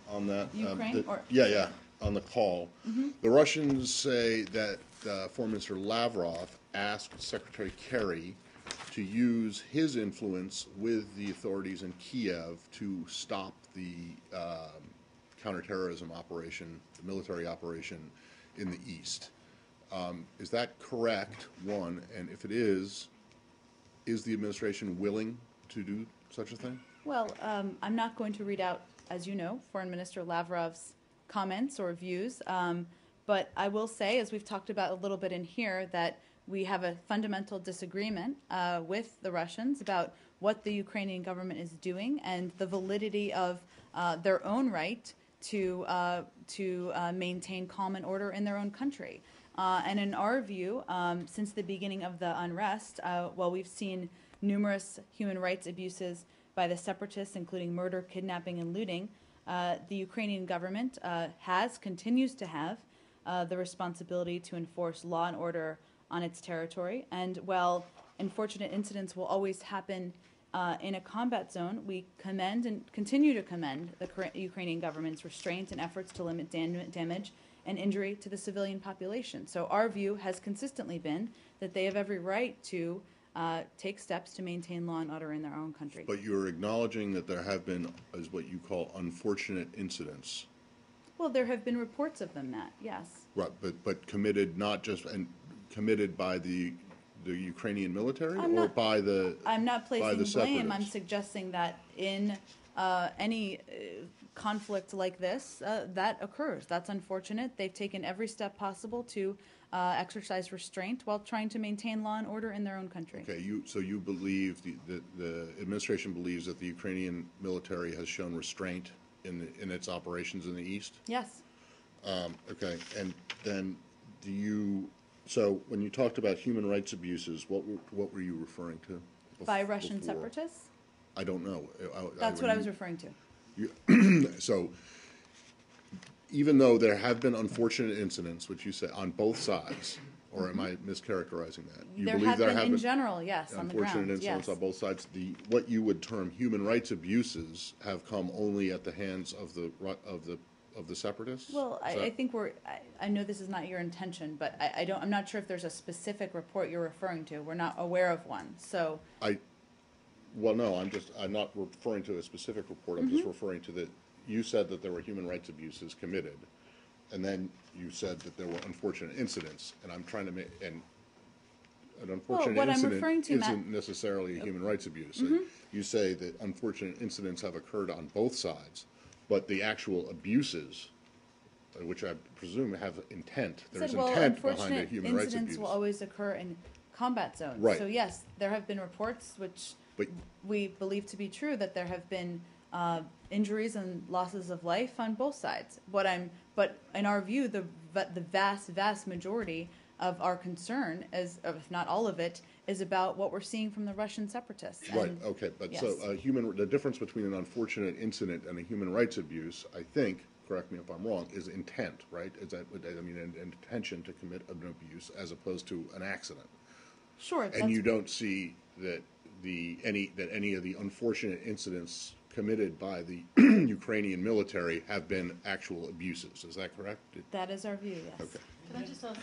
on that? Ukraine? Yeah, on the call. The Russians say that Foreign Minister Lavrov asked Secretary Kerry to use his influence with the authorities in Kiev to stop the counterterrorism operation, the military operation in the east. Is that correct, one? And if it is the administration willing to do such a thing? Well, I'm not going to read out, as you know, Foreign Minister Lavrov's comments or views, but I will say, as we've talked about a little bit in here, that we have a fundamental disagreement with the Russians about what the Ukrainian government is doing and the validity of their own right to maintain calm and order in their own country. And in our view, since the beginning of the unrest, while we've seen numerous human rights abuses by the separatists, including murder, kidnapping, and looting, the Ukrainian government continues to have the responsibility to enforce law and order on its territory. And while unfortunate incidents will always happen in a combat zone, we commend and continue to commend the Ukrainian government's restraint and efforts to limit damage and injury to the civilian population. So our view has consistently been that they have every right to take steps to maintain law and order in their own country. But you're acknowledging that there have been, as what you call, unfortunate incidents. Well, there have been reports of them, Matt, yes. Right, but committed not just committed by the Ukrainian military or by the I'm not placing blame. I'm separatists? suggesting that in any conflict like this, that occurs. That's unfortunate. They've taken every step possible to exercise restraint while trying to maintain law and order in their own country. Okay, so you believe the administration believes that the Ukrainian military has shown restraint in its operations in the east? Yes. Okay, and then so when you talked about human rights abuses, what were you referring to? By Russian separatists? I don't know. That's what I was referring to. So even though there have been unfortunate incidents, which you say on both sides, or am I mischaracterizing that? There have been in general, yes, on the ground. Unfortunate incidents yes. on both sides. What you would term human rights abuses have come only at the hands of the separatists? Well, I think I know this is not your intention, but I'm not sure if there's a specific report you're referring to. We're not aware of one, so. Well, no, I'm not referring to a specific report. I'm just referring to you said that there were human rights abuses committed, and then you said that there were unfortunate incidents, and I'm trying to make, and an unfortunate incident isn't necessarily a human rights abuse. You say that unfortunate incidents have occurred on both sides, but the actual abuses, which I presume have intent, there's intent behind a human rights abuse. Incidents will always occur in combat zones. Right. So yes, there have been reports which we believe to be true that there have been injuries and losses of life on both sides. But in our view, the vast majority of our concern, if not all of it, is about what we're seeing from the Russian separatists. Right. Okay. But yes. So the difference between an unfortunate incident and a human rights abuse, I think, correct me if I'm wrong, is intent. Right? Is that an intention to commit an abuse as opposed to an accident? Sure. And you don't see that any of the unfortunate incidents committed by the Ukrainian military have been actual abuses. Is that correct? That is our view, yes. Okay. Can I just ask